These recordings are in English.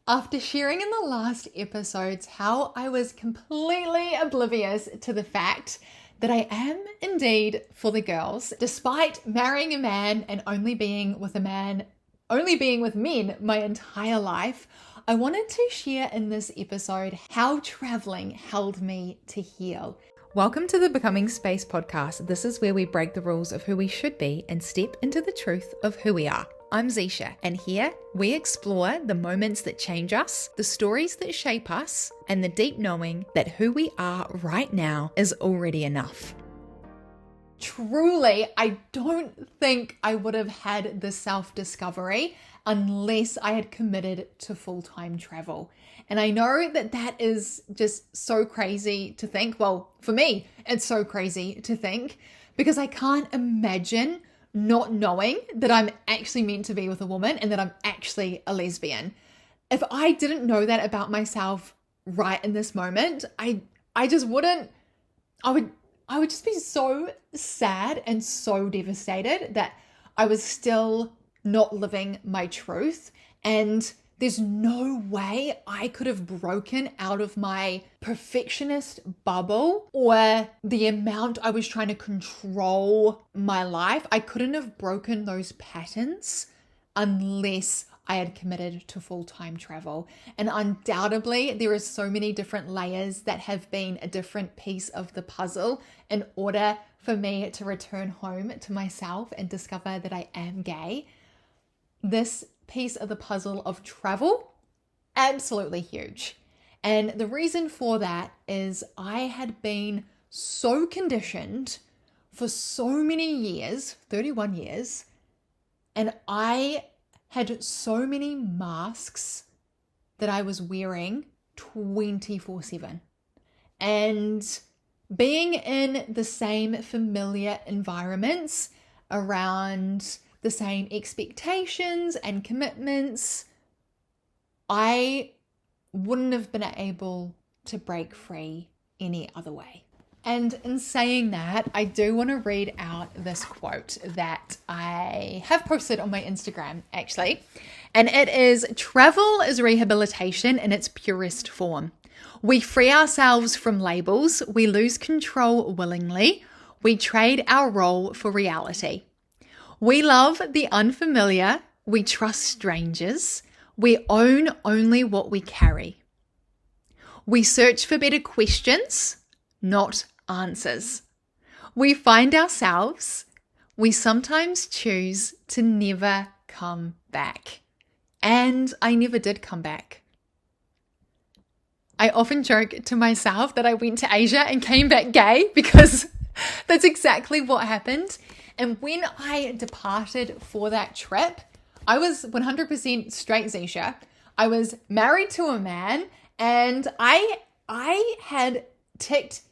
After sharing in the last episodes how I was completely oblivious to the fact that I am indeed for the girls, despite marrying a man and only being with men my entire life, I wanted to share in this episode how traveling held me to heal. Welcome to the Becoming Space podcast. This is where we break the rules of who we should be and step into the truth of who we are. I'm Zisha, and here we explore the moments that change us, the stories that shape us, and the deep knowing that who we are right now is already enough. Truly, I don't think I would have had this self-discovery unless I had committed to full-time travel. And I know that that is just so crazy to think. Well, for me, it's so crazy to think because I can't imagine not knowing that I'm actually meant to be with a woman and that I'm actually a lesbian. If I didn't know that about myself right in this moment, I would just be so sad and so devastated that I was still not living my truth. And there's no way I could have broken out of my perfectionist bubble or the amount I was trying to control my life. I couldn't have broken those patterns unless I had committed to full-time travel. And undoubtedly, there are so many different layers that have been a different piece of the puzzle in order for me to return home to myself and discover that I am gay. This piece of the puzzle of travel, absolutely huge. And the reason for that is I had been so conditioned for so many years, 31 years, and I had so many masks that I was wearing 24/7. And being in the same familiar environments around the same expectations and commitments, I wouldn't have been able to break free any other way. And in saying that, I do want to read out this quote that I have posted on my Instagram, actually. And it is, "Travel is rehabilitation in its purest form. We free ourselves from labels. We lose control willingly. We trade our role for reality. We love the unfamiliar. We trust strangers. We own only what we carry. We search for better questions, not answers. We find ourselves. We sometimes choose to never come back." And I never did come back. I often joke to myself that I went to Asia and came back gay because that's exactly what happened. And when I departed for that trip, I was 100% straight Zisha. I was married to a man and I had ticked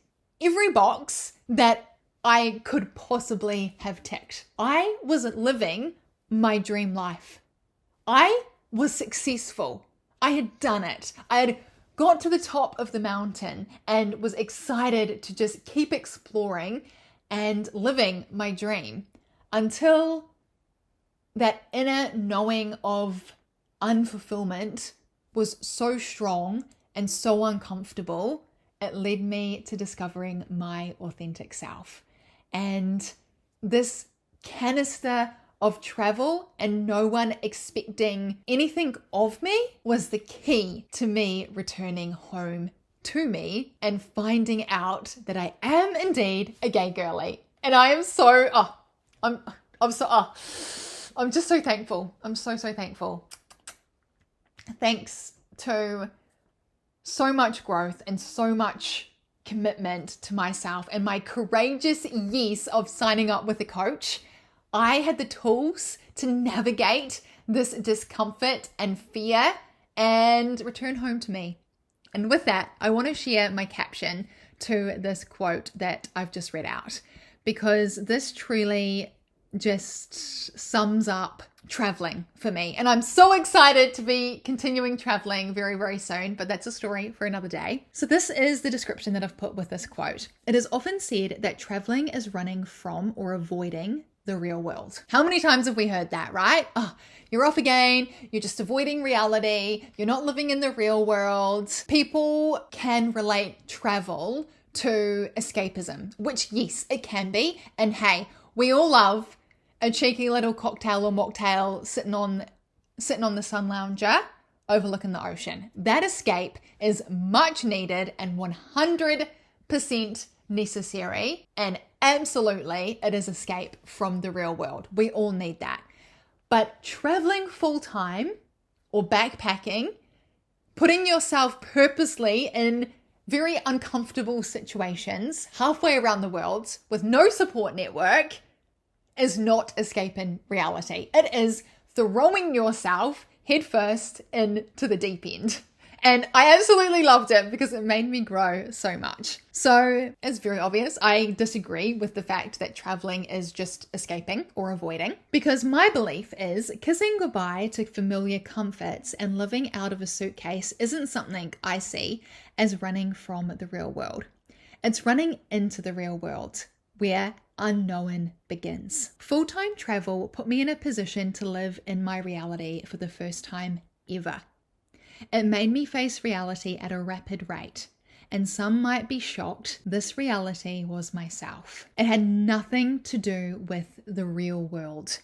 every box that I could possibly have ticked. I was living my dream life. I was successful. I had done it. I had got to the top of the mountain and was excited to just keep exploring and living my dream until that inner knowing of unfulfillment was so strong and so uncomfortable, it led me to discovering my authentic self. And this canister of travel and no one expecting anything of me was the key to me returning home to me and finding out that I am indeed a gay girly. And I am so, I'm just so thankful. I'm so thankful. Thanks to so much growth and so much commitment to myself and my courageous yes of signing up with a coach, I had the tools to navigate this discomfort and fear and return home to me. And with that, I want to share my caption to this quote that I've just read out, because this truly just sums up traveling for me. And I'm so excited to be continuing traveling very, very soon, but that's a story for another day. So this is the description that I've put with this quote. "It is often said that traveling is running from or avoiding the real world. How many times have we heard that, right? Oh, you're off again. You're just avoiding reality. You're not living in the real world. People can relate travel to escapism, which yes, it can be. And hey, we all love a cheeky little cocktail or mocktail sitting on the sun lounger overlooking the ocean. That escape is much needed and 100% necessary, and absolutely it is escape from the real world. We all need that. But traveling full time or backpacking, putting yourself purposely in very uncomfortable situations halfway around the world with no support network is not escaping reality. It is throwing yourself headfirst into the deep end. And I absolutely loved it because it made me grow so much. So it's very obvious. I disagree with the fact that traveling is just escaping or avoiding, because my belief is kissing goodbye to familiar comforts and living out of a suitcase isn't something I see as running from the real world. It's running into the real world where unknown begins. Full-time travel put me in a position to live in my reality for the first time ever. It made me face reality at a rapid rate, and some might be shocked. This reality was myself. It had nothing to do with the real world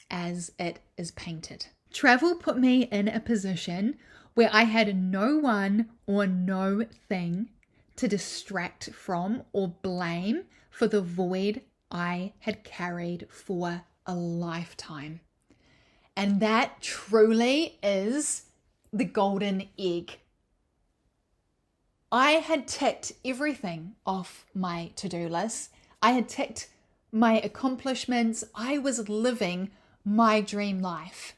as it is painted. Travel put me in a position where I had no one or no thing to distract from or blame for the void I had carried for a lifetime. And that truly is the golden egg. I had ticked everything off my to-do list. I had ticked my accomplishments. I was living my dream life.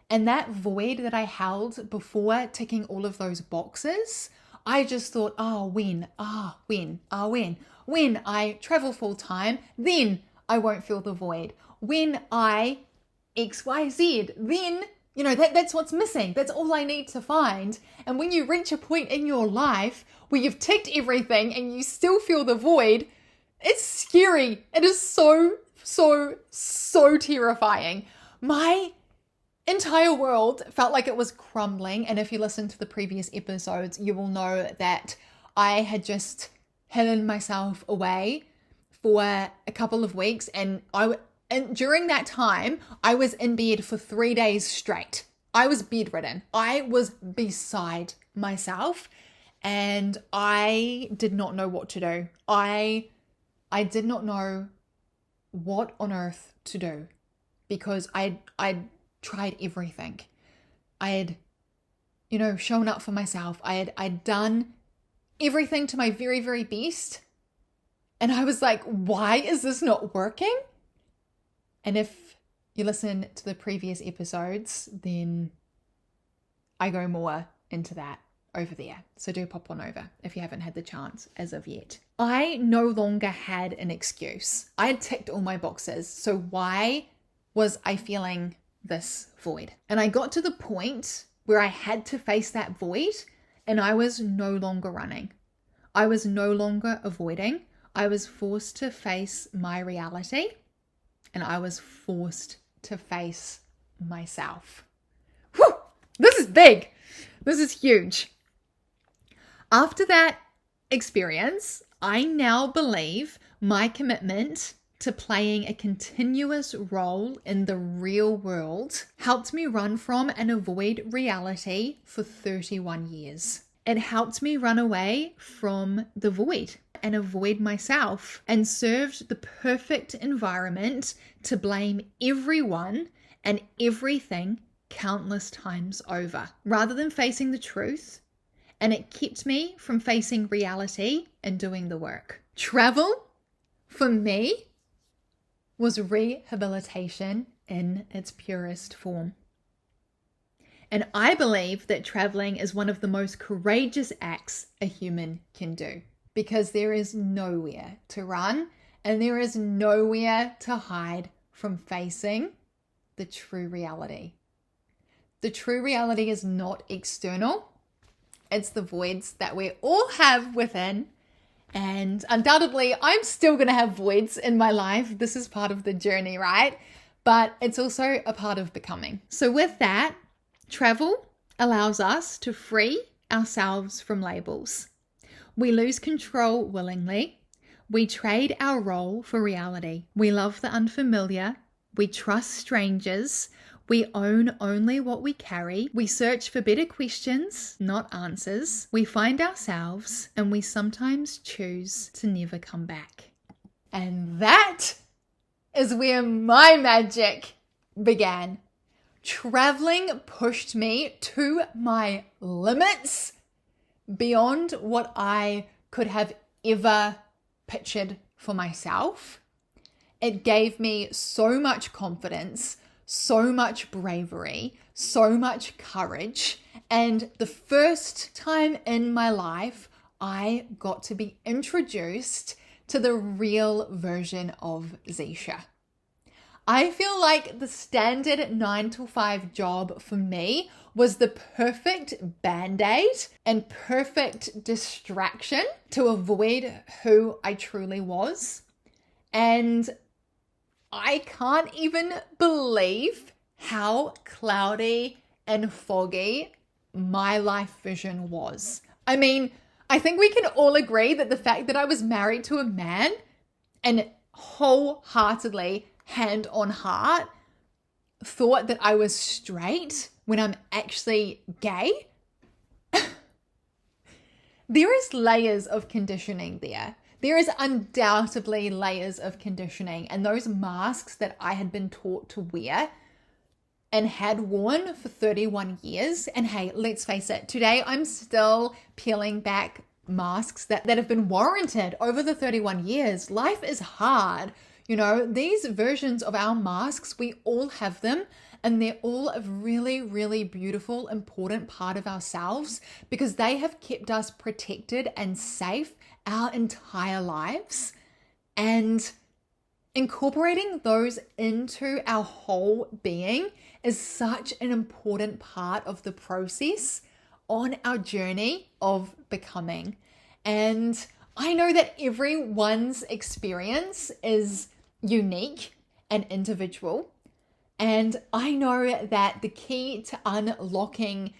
And that void that I held before ticking all of those boxes, I just thought, when I travel full time, then I won't feel the void. When I XYZ, then that's what's missing. That's all I need to find. And when you reach a point in your life where you've ticked everything and you still feel the void, it's scary. It is so terrifying. My entire world felt like it was crumbling. And if you listen to the previous episodes, you will know that I had just hidden myself away for a couple of weeks, and during that time, I was in bed for 3 days straight. I was bedridden. I was beside myself, and I did not know what to do. I did not know what on earth to do, because I'd tried everything. I had, shown up for myself. I'd done everything to my very, very best. And I was like, why is this not working? And if you listen to the previous episodes, then I go more into that over there. So do pop on over if you haven't had the chance as of yet. I no longer had an excuse. I had ticked all my boxes. So why was I feeling this void? And I got to the point where I had to face that void, and I was no longer running. I was no longer avoiding. I was forced to face my reality, and I was forced to face myself. Whew! This is big. This is huge. After that experience, I now believe my commitment to playing a continuous role in the real world helped me run from and avoid reality for 31 years. It helped me run away from the void and avoid myself, and served the perfect environment to blame everyone and everything countless times over, rather than facing the truth. And it kept me from facing reality and doing the work. Travel, for me, was rehabilitation in its purest form. And I believe that traveling is one of the most courageous acts a human can do, because there is nowhere to run and there is nowhere to hide from facing the true reality. The true reality is not external. It's the voids that we all have within, And undoubtedly, I'm still going to have voids in my life. This is part of the journey, right? But it's also a part of becoming. So with that, travel allows us to free ourselves from labels. We lose control willingly. We trade our role for reality. We love the unfamiliar. We trust strangers. We own only what we carry. We search for better questions, not answers. We find ourselves, and we sometimes choose to never come back. And that is where my magic began. Traveling pushed me to my limits beyond what I could have ever pictured for myself. It gave me so much confidence, so much bravery, so much courage. And the first time in my life, I got to be introduced to the real version of Zisha. I feel like the standard 9-to-5 job for me was the perfect band-aid and perfect distraction to avoid who I truly was. And I can't even believe how cloudy and foggy my life vision was. I mean, I think we can all agree that the fact that I was married to a man and wholeheartedly, hand on heart, thought that I was straight when I'm actually gay. There is layers of conditioning there. There is undoubtedly layers of conditioning, and those masks that I had been taught to wear and had worn for 31 years. And hey, let's face it, today I'm still peeling back masks that have been warranted over the 31 years. Life is hard. You know, these versions of our masks, we all have them, and they're all a really, really beautiful, important part of ourselves because they have kept us protected and safe our entire lives. And incorporating those into our whole being is such an important part of the process on our journey of becoming. And I know that everyone's experience is unique and individual. And I know that the key to unlocking,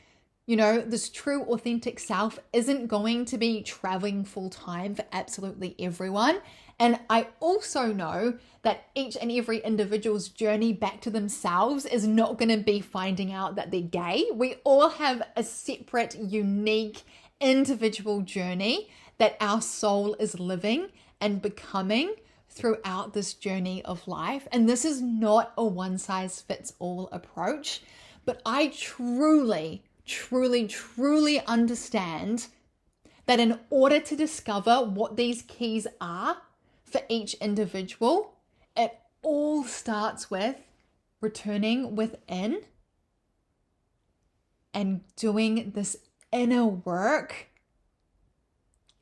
this true authentic self isn't going to be traveling full time for absolutely everyone. And I also know that each and every individual's journey back to themselves is not going to be finding out that they're gay. We all have a separate, unique, individual journey that our soul is living and becoming throughout this journey of life. And this is not a one-size-fits-all approach, but I truly, truly, truly understand that in order to discover what these keys are for each individual, it all starts with returning within and doing this inner work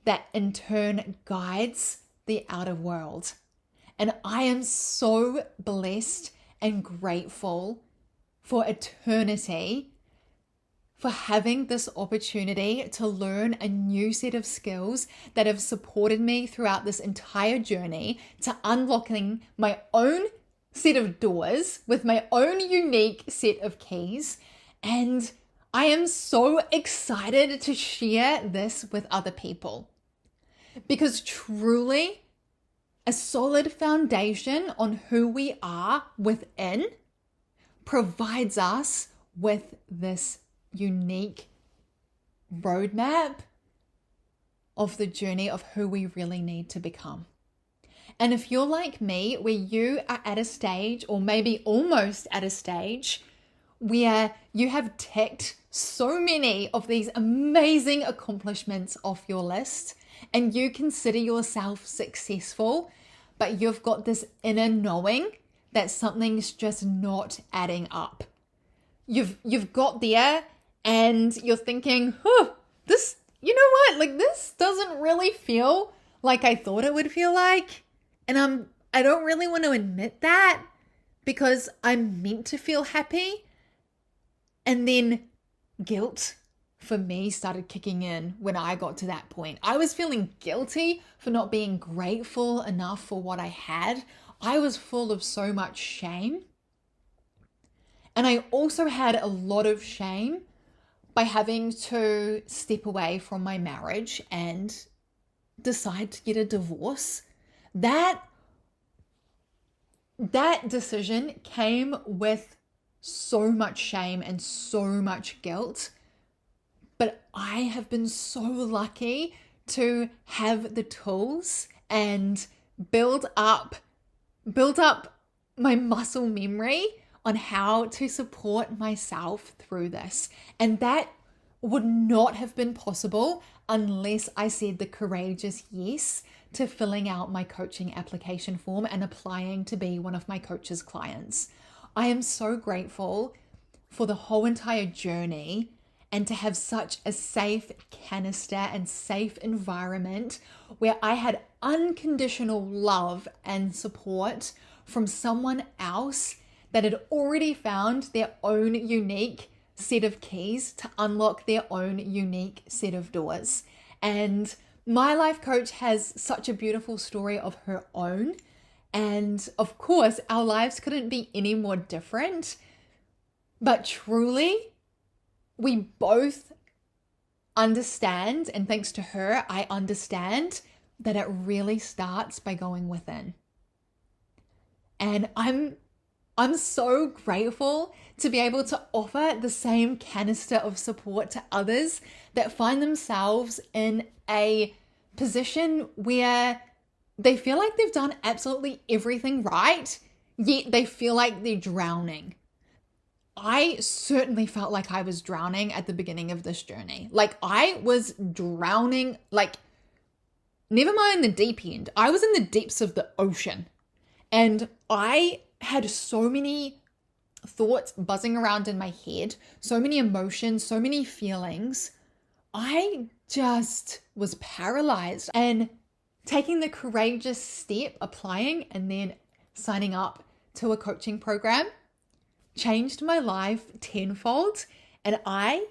that in turn guides the outer world. And I am so blessed and grateful for eternity for having this opportunity to learn a new set of skills that have supported me throughout this entire journey to unlocking my own set of doors with my own unique set of keys. And I am so excited to share this with other people because truly a solid foundation on who we are within provides us with this unique roadmap of the journey of who we really need to become. And if you're like me, where you are at a stage, or maybe almost at a stage, where you have ticked so many of these amazing accomplishments off your list, and you consider yourself successful, but you've got this inner knowing that something's just not adding up. You've got there and you're thinking, this, this doesn't really feel like I thought it would feel like. And I don't really want to admit that because I'm meant to feel happy. And then guilt for me started kicking in when I got to that point. I was feeling guilty for not being grateful enough for what I had. I was full of so much shame. And I also had a lot of shame by having to step away from my marriage and decide to get a divorce. That decision came with so much shame and so much guilt. But I have been so lucky to have the tools and build up my muscle memory on how to support myself through this. And that would not have been possible unless I said the courageous yes to filling out my coaching application form and applying to be one of my coach's clients. I am so grateful for the whole entire journey and to have such a safe canister and safe environment where I had unconditional love and support from someone else that had already found their own unique set of keys to unlock their own unique set of doors. And my life coach has such a beautiful story of her own. And of course, our lives couldn't be any more different. But truly, we both understand, and thanks to her, I understand that it really starts by going within. And I'm so grateful to be able to offer the same canister of support to others that find themselves in a position where they feel like they've done absolutely everything right, yet they feel like they're drowning. I certainly felt like I was drowning at the beginning of this journey. Like I was drowning, like never mind the deep end. I was in the depths of the ocean and I had so many thoughts buzzing around in my head, so many emotions, so many feelings. I just was paralyzed, and taking the courageous step, applying and then signing up to a coaching program changed my life tenfold. And I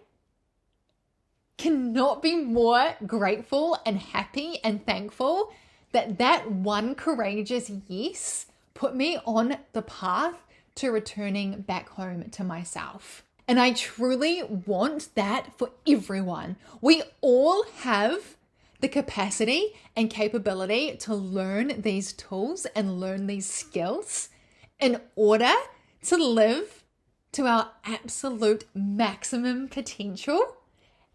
cannot be more grateful and happy and thankful that one courageous yes put me on the path to returning back home to myself. And I truly want that for everyone. We all have the capacity and capability to learn these tools and learn these skills in order to live to our absolute maximum potential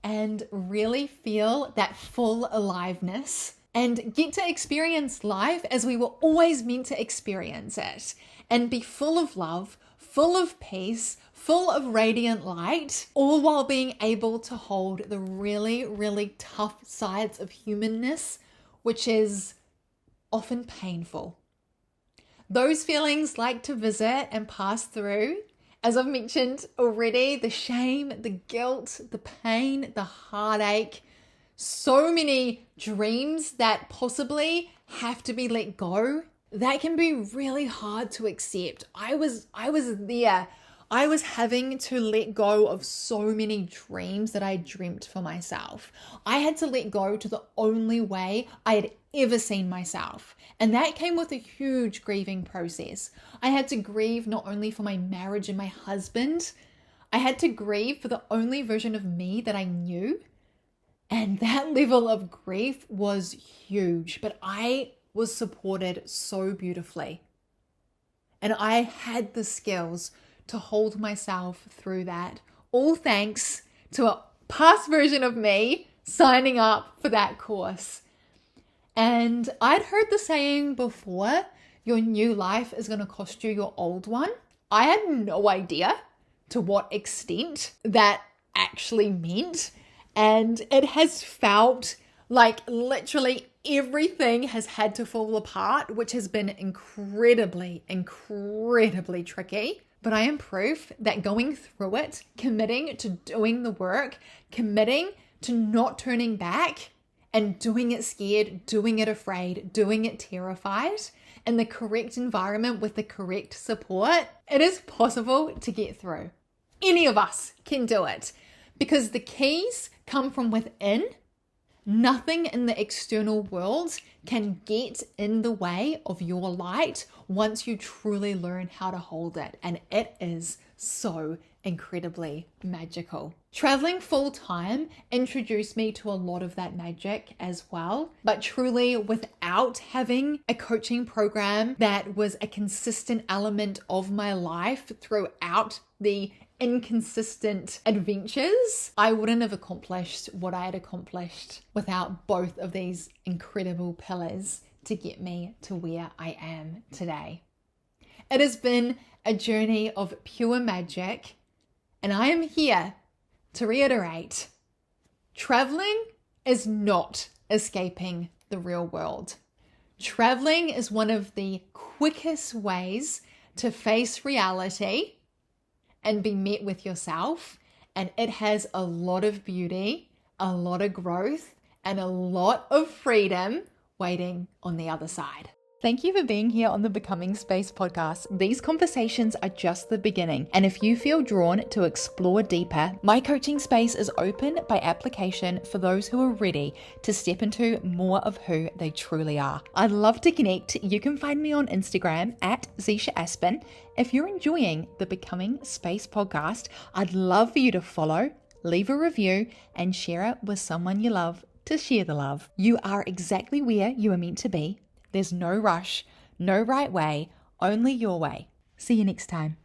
and really feel that full aliveness and get to experience life as we were always meant to experience it, and be full of love, full of peace, full of radiant light, all while being able to hold the really, really tough sides of humanness, which is often painful. Those feelings like to visit and pass through. As I've mentioned already, the shame, the guilt, the pain, the heartache, so many dreams that possibly have to be let go. That can be really hard to accept. I was there. I was having to let go of so many dreams that I dreamt for myself. I had to let go to the only way I had ever seen myself. And that came with a huge grieving process. I had to grieve not only for my marriage and my husband, I had to grieve for the only version of me that I knew. And that level of grief was huge, but I was supported so beautifully. And I had the skills to hold myself through that, all thanks to a past version of me signing up for that course. And I'd heard the saying before, your new life is going to cost you your old one. I had no idea to what extent that actually meant. And it has felt like literally everything has had to fall apart, which has been incredibly, incredibly tricky. But I am proof that going through it, committing to doing the work, committing to not turning back and doing it scared, doing it afraid, doing it terrified, in the correct environment with the correct support, it is possible to get through. Any of us can do it. Because the keys come from within. Nothing in the external world can get in the way of your light once you truly learn how to hold it. And it is so incredibly magical. Traveling full time introduced me to a lot of that magic as well. But truly, without having a coaching program that was a consistent element of my life throughout the inconsistent adventures, I wouldn't have accomplished what I had accomplished without both of these incredible pillars to get me to where I am today. It has been a journey of pure magic, and I am here to reiterate, traveling is not escaping the real world. Traveling is one of the quickest ways to face reality and be met with yourself. And it has a lot of beauty, a lot of growth, and a lot of freedom waiting on the other side. Thank you for being here on the Becoming Space podcast. These conversations are just the beginning. And if you feel drawn to explore deeper, my coaching space is open by application for those who are ready to step into more of who they truly are. I'd love to connect. You can find me on Instagram at Zisha Aspin. If you're enjoying the Becoming Space podcast, I'd love for you to follow, leave a review, and share it with someone you love to share the love. You are exactly where you are meant to be. There's no rush, no right way, only your way. See you next time.